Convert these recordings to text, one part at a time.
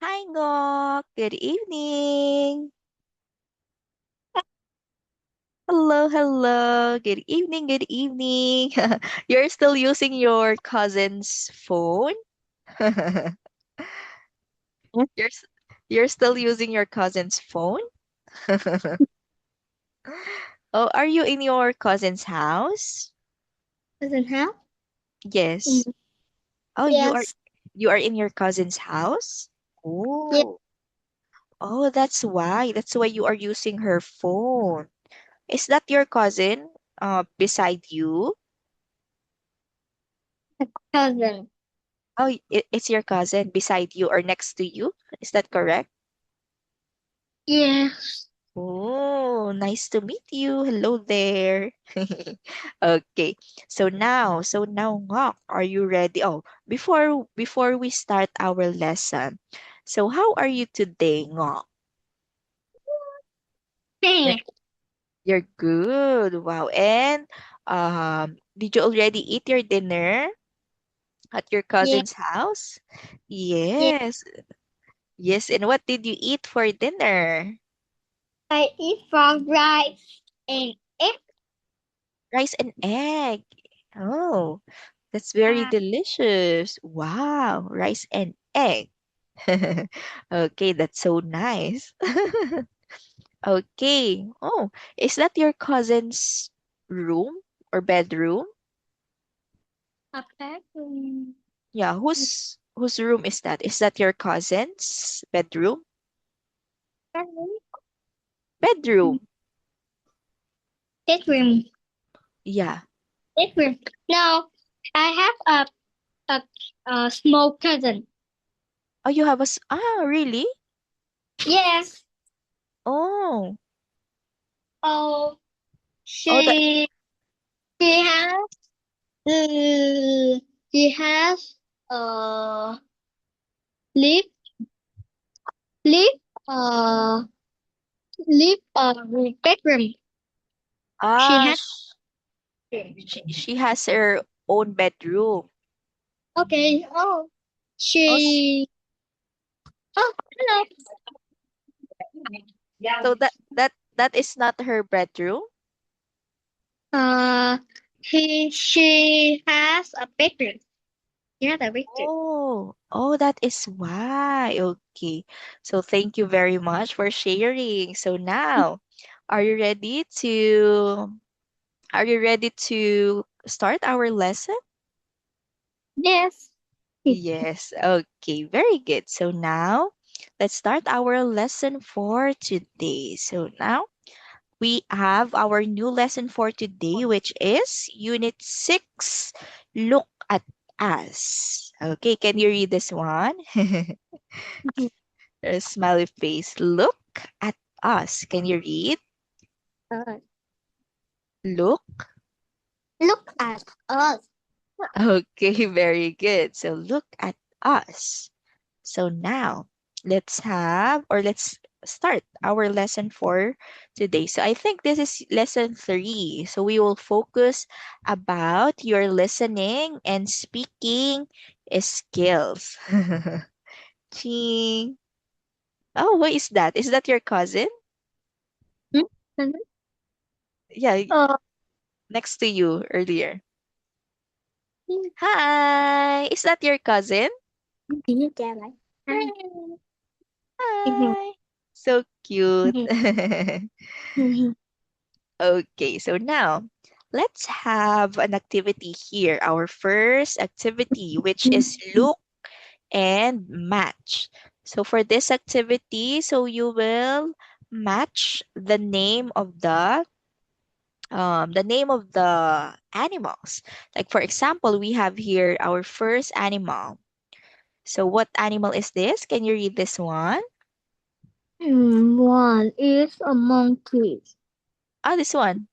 Hi, Ngok. Good evening. Hello, hello. Good evening, good evening. You're still using your cousin's phone? You're, s- you're still using your cousin's phone? Oh, are you in your cousin's house? Doesn't have? Yes. Mm, Oh, yes. you are in your cousin's house? Yeah. Oh. Oh, that's why. That's why you are using her phone. Is that your cousin beside you? Cousin. Oh, it's your cousin beside you or next to you. Is that correct? Yes. Oh, nice to meet you. Hello there. Okay. So now, Ngok, are you ready? Oh, before we start our lesson. So how are you today, Ngok? You're, Hey. you're good. Wow. And did you already eat your dinner at your Yeah. cousin's house? Yeah. Yes. Yes. And what did you eat for dinner? I eat frog rice and egg. Rice and egg. Oh, that's very Uh, delicious. Wow, rice and egg. Okay, that's so nice. Okay. Oh, is that your cousin's room or bedroom? a pet. Yeah, whose room is that? Is that your cousin's bedroom? Bedroom. Bedroom. Yeah. Bedroom. No, I have a small cousin. Oh, you have really? Yes. Oh. Oh, Oh, that she has she has uh live live uh live bedroom. She ah has. sh- she has her own bedroom. Okay. Oh, Oh, she. Oh, hello. so that is not her bedroom? Uh, she has a bedroom. She has a bedroom. Oh, that is why. Okay. So thank you very much for sharing. So now, are you ready to are you ready to start our lesson? Yes. Yes. Okay, very good. So now, let's start our lesson for today. So now, we have our new lesson for today, which is Unit 6, Look at Us. Okay, can you read this one? A smiley face. Look at us. Can you read? Uh, Look. look at us. Okay, very good. So look at us. So now let's start our lesson for today. So I think this is lesson 3. So we will focus about your listening and speaking skills. Ching. Oh, what is that? Is that your cousin? Hmm? Mhm. Yeah, Uh, next to you earlier. Hi. Is that your cousin? can you tell like? Mhm, Hi. So cute. mhm, mhm, Okay, so now let's have an activity here. Our first activity, which is mhm. look and match. So for this activity, so you will match the name of the animals. Like for example, we have here our first animal. So what animal is this? Can you read this one? One is a monkey. Ah, this one.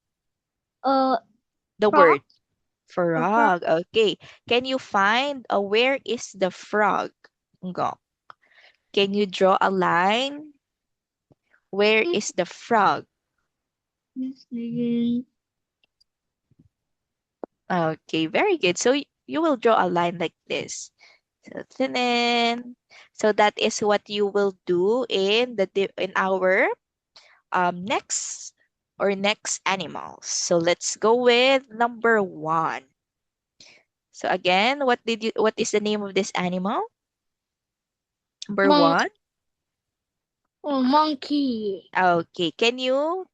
A The frog. word A frog. frog. Okay. Can you find where is the frog? Go. Can you draw a line? Where is the frog? Okay, very good. So you will draw a line like this. So tinin. So that is what you will do in our next animals. So let's go with number 1. So again, what is the name of this animal? Number Monk 1. or monkey. Okay, can you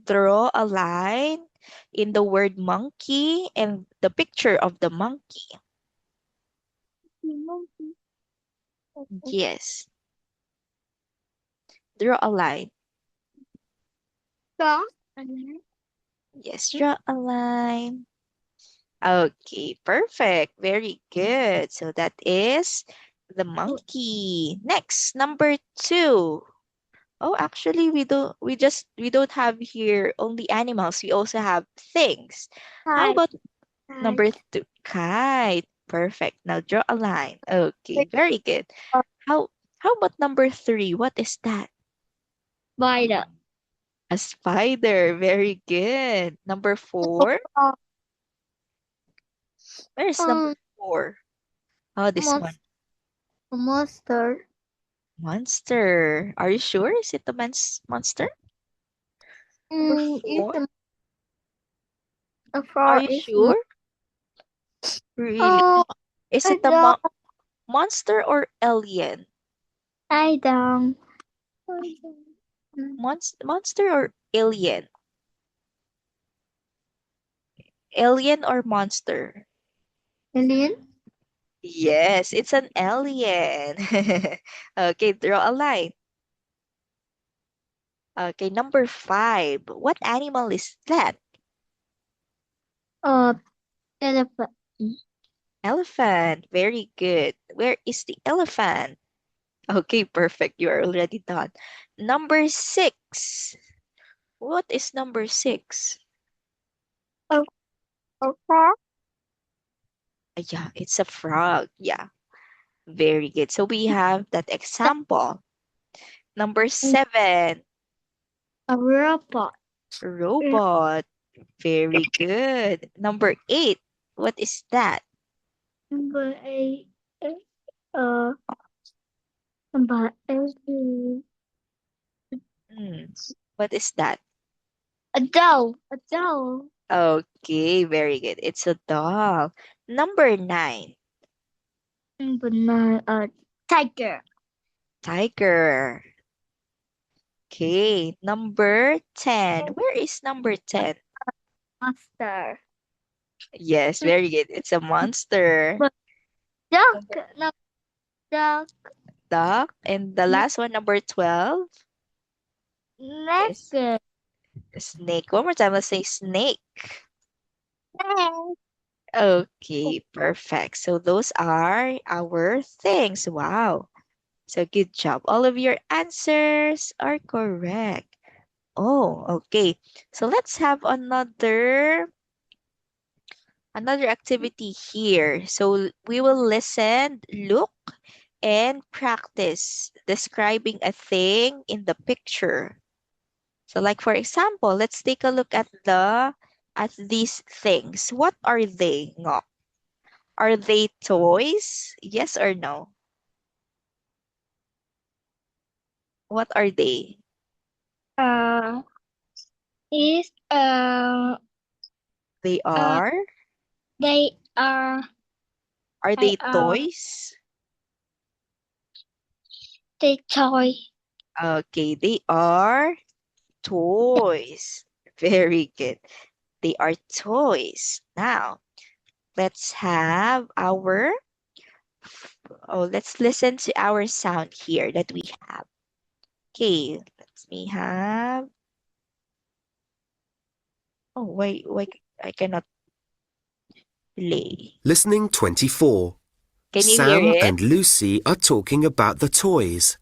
draw a line in the word monkey and the picture of the monkey? Monkey. Yes, draw a line. Dog. Yes, draw a line. Okay, perfect. Very good. So that is the monkey. Next, number 2. Oh, actually we don't have here only animals. We also have things. How Kite. about number 2? Kite. Perfect. Now draw a line. Okay, very good. How about number 3? What is that? Spider. A spider. Very good. Number 4. Where's number Um, 4? Oh, this one. monster. Monster. Monster. Are you sure? Is it the monster? Number It's 4? a Are frog. you It's sure? Really? oh, Is I it the don't. monster or alien? I don't. Monster or alien? Alien or monster? Alien. Yes, it's an alien. Okay, draw a line. Okay, number 5. What animal is that? Uh, elephant. Elephant. Very good. Where is the elephant? Okay, perfect. You are already done. Number 6. What is number 6? A, a frog. Yeah, it's a frog. Yeah, very good. So we have that example. Number 7, A robot. robot. Very good. Number 8, what is that? Number eight. Uh, number eight. Hmm, what is that? A doll. A doll. Okay, very good. It's a doll. Number 9, Number nine. A tiger. tiger. Okay, number 10. Where is number 10? Monster. Yes, very good. It's a monster. But duck. Number No, duck. duck. And the last one, number 12, is Naked. snake. One more time, let's say snake. Snake. Okay, perfect. So those are our things. Wow. So good job. All of your answers are correct. Oh, okay. So let's have another activity here. So we will listen, look, and practice describing a thing in the picture. So like for example, let's take a look at these things. What are they, Ngok? Are they toys? Yes or no? What are they? Uh, is They uh, are? they are. Are I they toys? they toy. Okay, they are toys. Very good. They are toys. Now, let's have let's listen to our sound here that we have. Okay, let me have. Oh, why I cannot play. Listening 24. Can you hear Sam it? and Lucy are talking about the toys.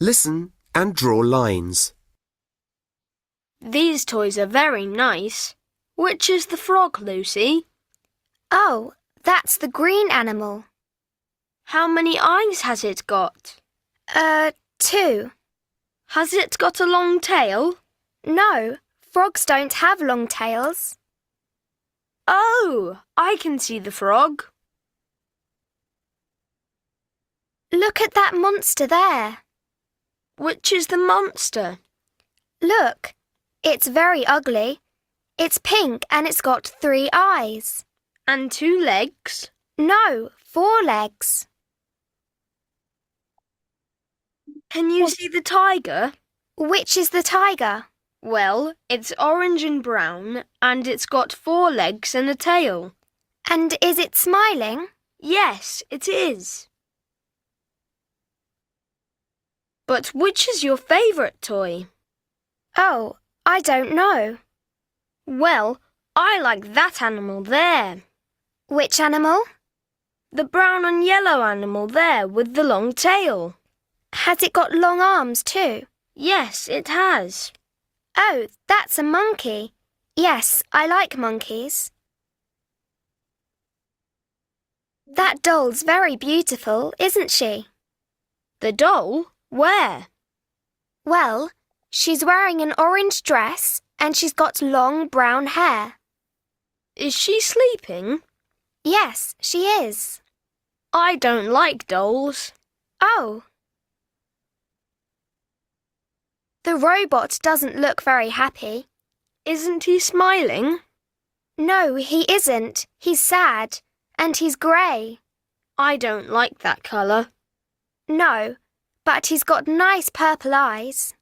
Listen and draw lines. These toys are very nice. Which is the frog, Lucy? Oh, that's the green animal. How many eyes has it got? 2. Has it got a long tail? No, frogs don't have long tails. Oh, I can see the frog. Look at that monster there. Which is the monster? Look, it's very ugly. It's pink and it's got 3 eyes. And 2 legs? No, 4 legs. Can you see the tiger? Which is the tiger? Well, it's orange and brown, and it's got 4 legs and a tail. And is it smiling? Yes, it is. But which is your favourite toy? Oh, I don't know. Well, I like that animal there. Which animal? The brown and yellow animal there with the long tail. Has it got long arms too? Yes, it has. Oh, that's a monkey. Yes, I like monkeys. That doll's very beautiful, isn't she? The doll? Where? Well, she's wearing an orange dress and she's got long brown hair. Is she sleeping? Yes, she is. I don't like dolls. Oh. The robot doesn't look very happy. Isn't he smiling? No, he isn't. He's sad. And he's grey. I don't like that colour. No, but he's got nice purple eyes.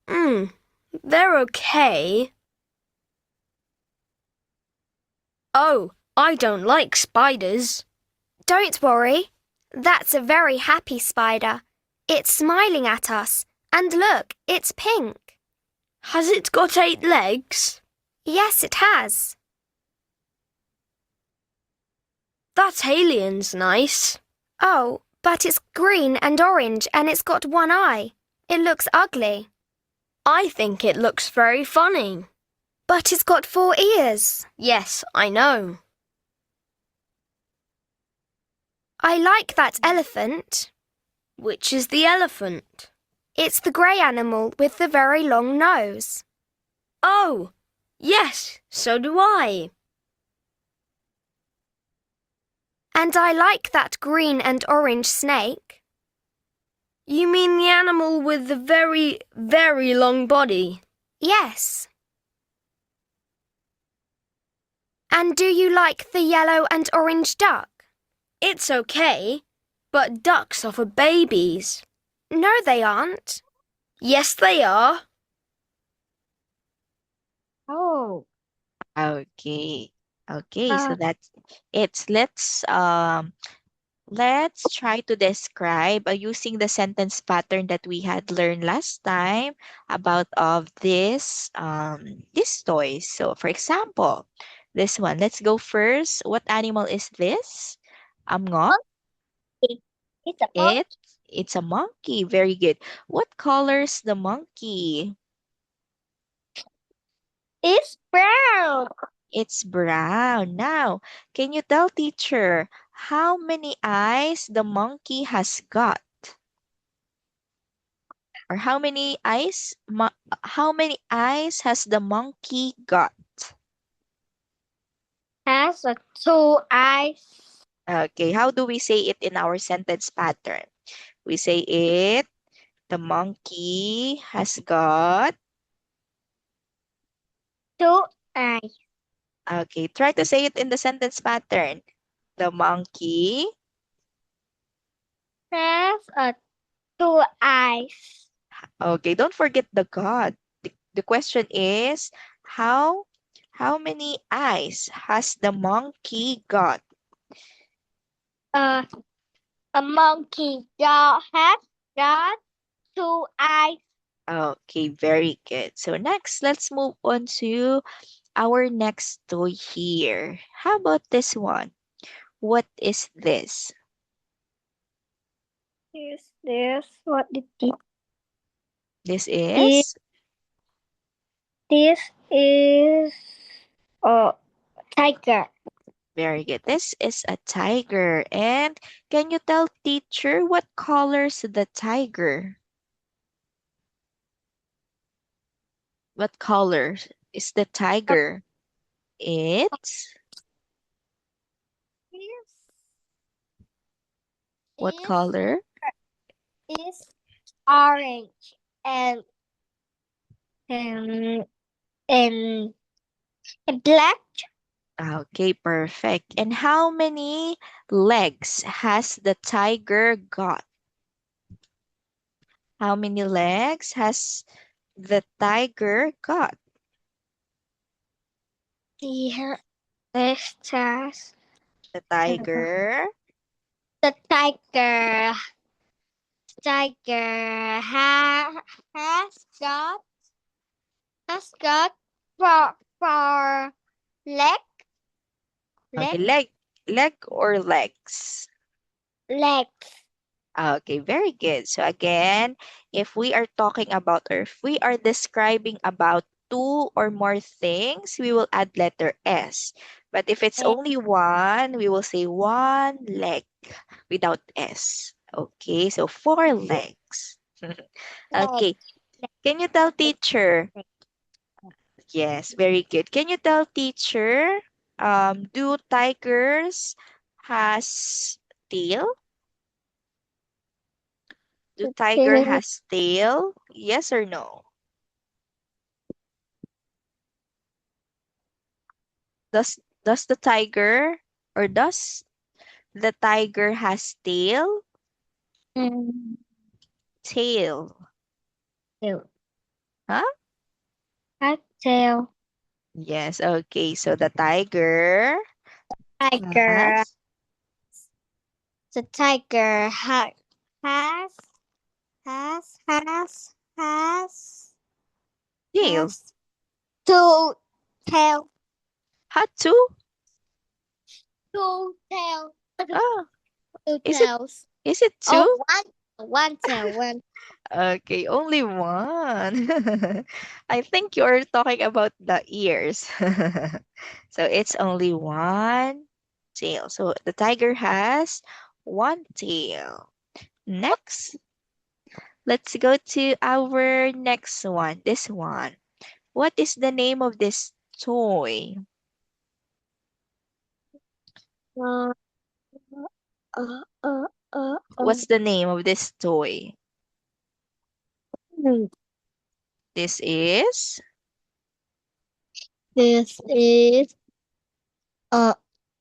They're okay. Oh, I don't like spiders. Don't worry. That's a very happy spider. It's smiling at us. And look, it's pink. Has it got 8 legs? Yes, it has. That alien's nice. Oh, but it's green and orange and it's got 1 eye. It looks ugly. I think it looks very funny. But it's got 4 ears. Yes, I know. I like that elephant. Which is the elephant? It's the grey animal with the very long nose. Oh, yes, so do I. And I like that green and orange snake. You mean the animal with the very, very long body? Yes. And do you like the yellow and orange duck? It's okay, but ducks are for babies. No, they aren't. Yes, they are. Oh, okay. Okay, so Uh, that's it. Let's try to describe using the sentence pattern that we had learned last time about of this toys. So for example, this one. Let's go first. What animal is this? Amngo? it's a monkey. It's a monkey. Very good. What color's the monkey? It's brown. It's brown. Now, can you tell teacher how many eyes the monkey has got? Or how many eyes has the monkey got? Has a 2 eyes. Okay, how do we say it in our sentence pattern? We say it, the monkey has got. 2 eyes. Okay, try to say it in the sentence pattern. The monkey. Has a 2 eyes. Okay, don't forget the God. The question is, how many eyes has the monkey got? A monkey dog has got 2 eyes. Okay, very good. So next, let's move on to our next toy here. How about this one? What is this? Is this what it is? This is This is a tiger. very good. This is a tiger. And can you tell teacher what colors the tiger? What color is the tiger? It's what color? is orange and and black. Okay, perfect. And how many legs has the tiger got? How many legs has the tiger got? The stars. The tiger. The tiger has got has got four leg Okay, leg leg or legs? legs. Okay, very good. So again, if we are talking about or if we are describing about two or more things, we will add letter S. But if it's And only one, we will say one leg without S. Okay, so four legs. leg. Okay, can you tell teacher? Yes, very good. Can you tell teacher, do tigers has tail? Do tiger has tail? Yes or no? Does the tiger or does the tiger has tail? And Tail. tail. Huh? Has tail. Yes, okay. So the tiger Tiger. has The tiger has has has has tail. has two tail. Had two? Two tail. Oh, Two is it tails. is it Oh, two? one tail. One. Okay, only one. I think you're talking about the ears. So it's only one tail. So the tiger has one tail. Next, let's go to our next one. This one. What is the name of this toy? Uh, uh, uh, uh, uh. What's the name of this toy? Hmm. This is This is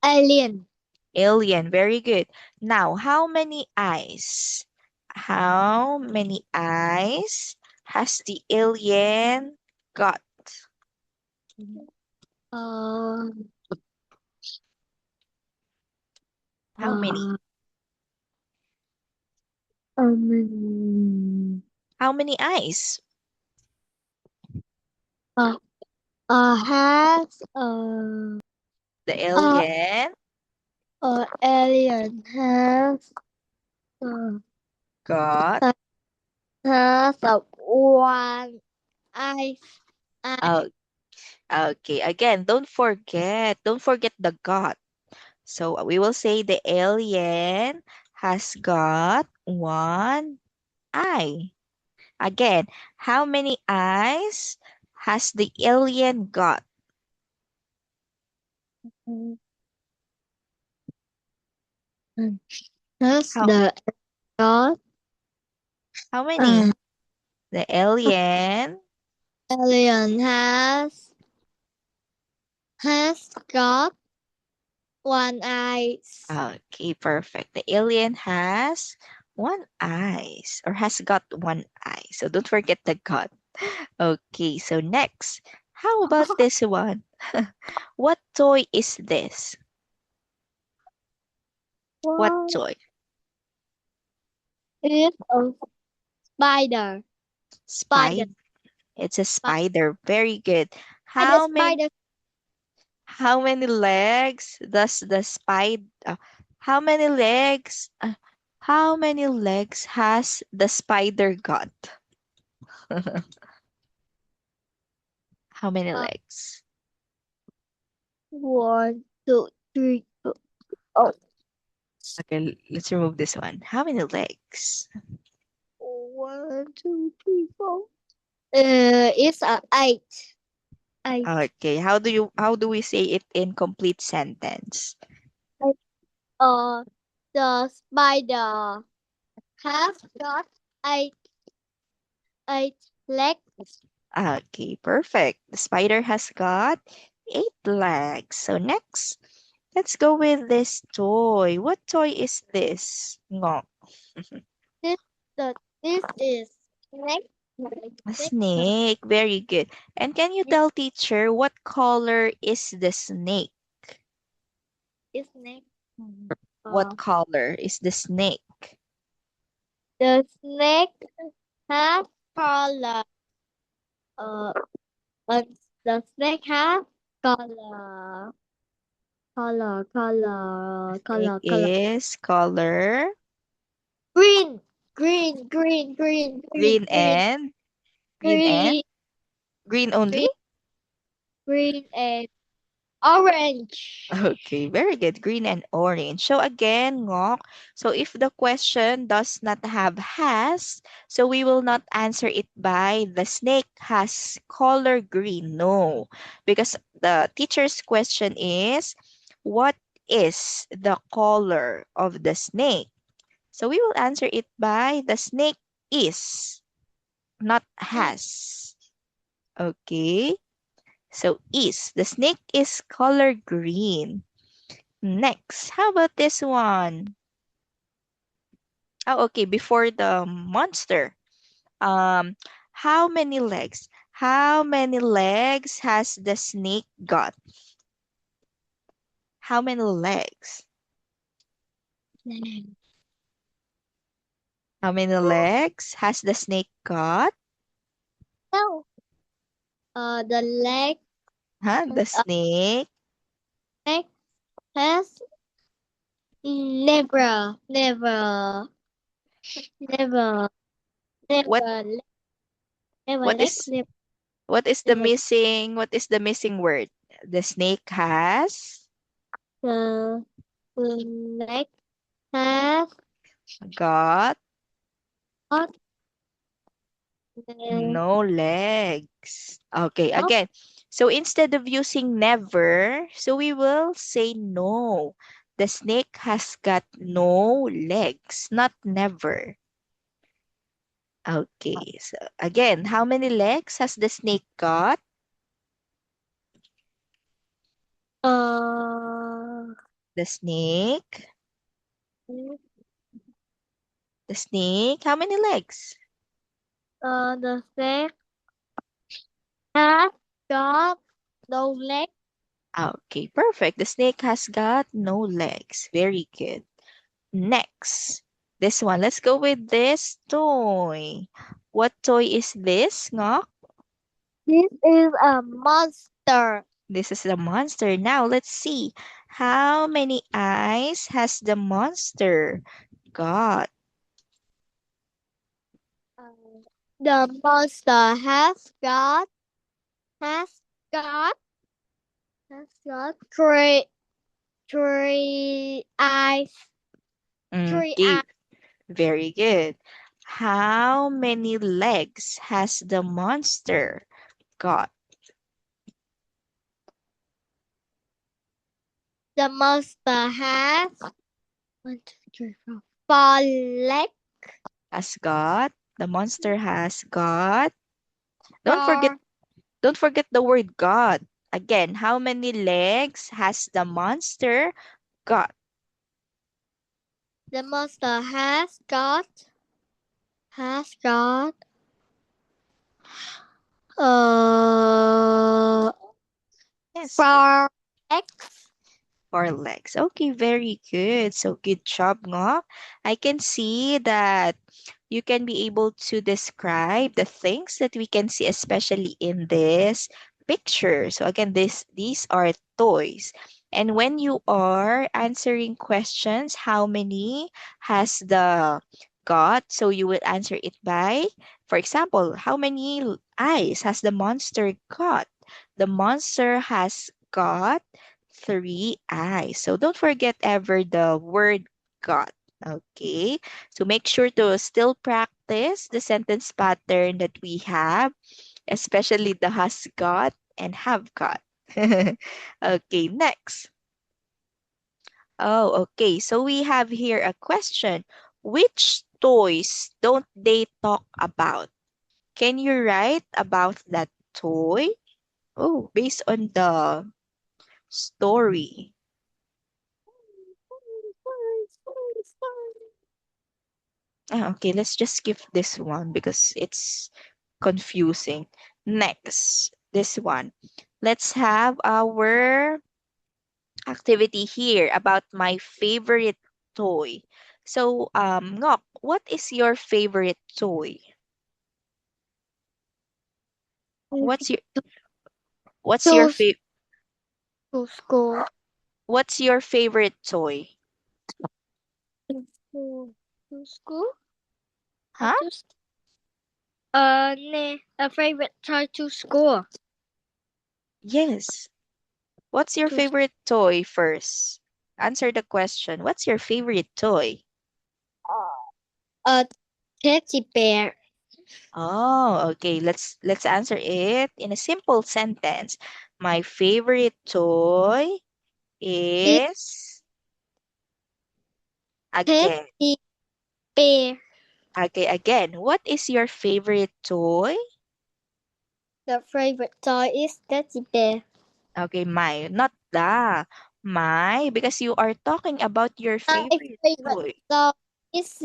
alien. alien. Very good. Now, how many eyes? How many eyes has the alien got? Uh, How many? um, How many eyes? uh, has The uh, alien alien uh, got. has one eye. Oh, okay. Again, don't forget the got. So we will say the alien has got one eye. Again, how many eyes has the alien got? Has How the got how many? uh, The alien. alien has got one eye. Okay, perfect. The alien has one eyes or has got one eye. So don't forget the got. Okay, so next. How about this one? What toy is this? What One toy? is a spider. Spider. Spider. It's a spider. Very good. Spider. How many Spider. how many legs does the spider how many legs how many legs has the spider got? How many Uh, legs? 1, 2, 3, 4. Oh, Okay, let's remove this one. How many legs? 1, 2, 3, 4. It's a eight. Eight. Okay, how do we say it in complete sentence? Uh, the spider has got eight, eight legs. Okay, perfect. The spider has got 8 legs. So next, let's go with this toy. What toy is this? Ngok. This, this is snake. A snake. Very good. And can you tell teacher what color is the snake? This snake. What color is the snake? The snake has color. Uh, and the snake has color. Snake is color Green, green, green, green, green, green green, and green, green only? green, and orange. Okay, very good. Green and orange. So again, Ngok, so if the question does not have has, so we will not answer it by the snake has color green. No, because the teacher's question is, what is the color of the snake? So we will answer it by the snake is, not has. Okay, so is. The snake is color green. Next, how about this one? Oh, okay, before the monster. Um, how many legs? How many legs has the snake got? How many legs? How many legs has the snake got? No. The leg Huh? The snake has never, never, never, what never, never what leg, is never, never. what is the missing word? The snake has The leg has got got no legs. Okay, no. again. So instead of using never, so we will say no. The snake has got no legs, not never. Okay, so again, how many legs has the snake got? Uh, The snake. The snake, how many legs? the snake has got no leg. Okay, perfect. The snake has got no legs. Very good. Next, this one. Let's go with this toy. What toy is this, Ngok? This is a monster. This is the monster. Now, let's see. How many eyes has the monster got? The monster has got has got three eyes. Three Okay, eyes. very good. How many legs has the monster got? The monster has 4 legs. Has got. The monster has got. Don't forget Four. Don't forget the word God. Again, how many legs has the monster got? The monster has got uh Yes, 4 legs. 4 legs. Okay, very good. So good job, Ngo. I can see that you can be able to describe the things that we can see, especially in this picture. So again, these are toys. And when you are answering questions, how many has the got? So you will answer it by, for example, how many eyes has the monster got? The monster has got 3 eyes. So don't forget ever the word got. Okay. So make sure to still practice the sentence pattern that we have, especially the has got and have got. Okay, next. Oh, okay. So we have here a question. Which toys don't they talk about? Can you write about that toy? Oh, based on the story. Okay, let's just skip this one because it's confusing. Next, this one. Let's have our activity here about my favorite toy. So, Ngok, what is your favorite toy? What's your what's your To fa- to school. what's your favorite toy? To school? Huh? A favorite toy to school. Yes. What's your To favorite toy first? Answer the question. What's your favorite toy? a teddy bear. Oh, okay. Let's answer it in a simple sentence. My favorite toy Is is again. teddy bear. Okay, again. What is your favorite toy? The favorite toy is teddy bear. Okay, my, not the. My, because you are talking about your My favorite favorite toy. toy is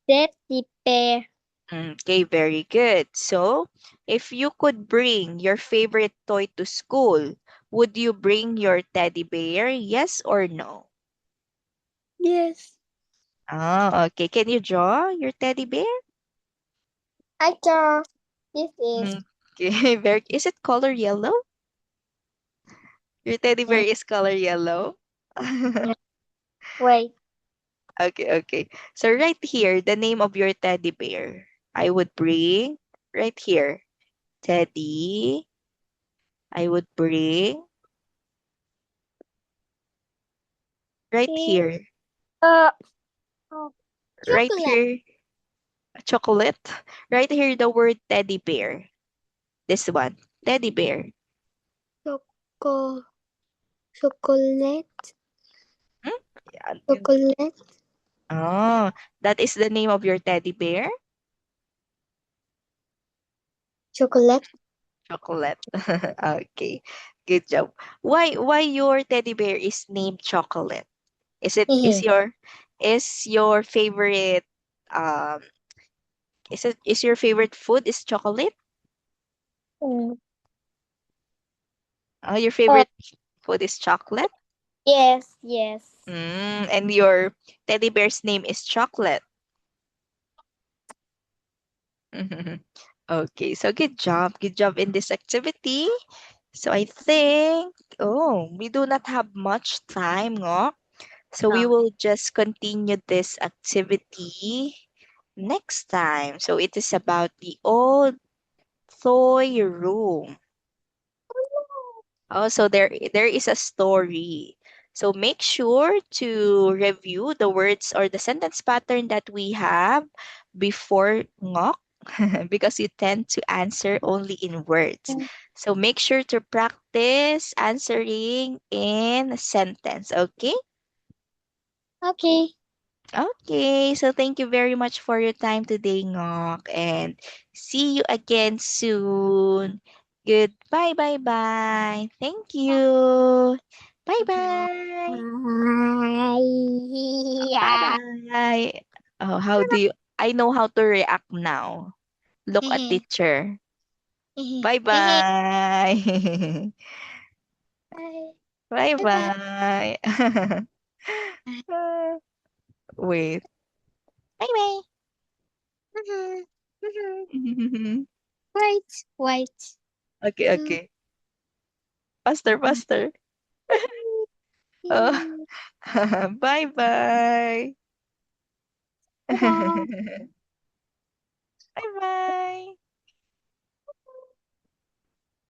teddy bear. Okay, very good. So, if you could bring your favorite toy to school, would you bring your teddy bear? Yes or no? Yes. Oh, okay. Can you draw your teddy bear? I draw. This is Okay, very. Is it color yellow? Your teddy bear uh, is color yellow? wait. Okay, okay. So right here, the name of your teddy bear. I would bring right here, Teddy. I would bring right Okay. here, Uh, oh, right chocolate. here, chocolate. Right here, the word teddy bear. This one, teddy bear. Choco. Chocolate. Hmm? Yeah. Chocolate. Oh, that is the name of your teddy bear? Chocolate. Chocolate. Okay, good job. Why your teddy bear is named Chocolate? Is it Mhm. is your favorite um is your favorite food is chocolate? Mm. Your Uh, favorite food is chocolate? yes, yes. And your teddy bear's name is Chocolate. Okay, so good job. Good job in this activity. So I think, oh, we do not have much time, Ngok. So we Oh. will just continue this activity next time. So it is about the old toy room. Also, there is a story. So make sure to review the words or the sentence pattern that we have before ngok because you tend to answer only in words. So make sure to practice answering in a sentence, okay? Okay. Okay, so thank you very much for your time today, Ngok, and see you again soon. Goodbye, bye bye. Thank you. Bye bye. Bye Bye. bye. Oh, how do you? I know how to react now. Look at teacher. Bye bye. Bye. Bye Bye bye. bye. Wait. Bye bye. Mhm. Mhm. Wait, wait. Okay, Mm. okay. Faster, faster. Oh, bye bye. Bye. Bye bye.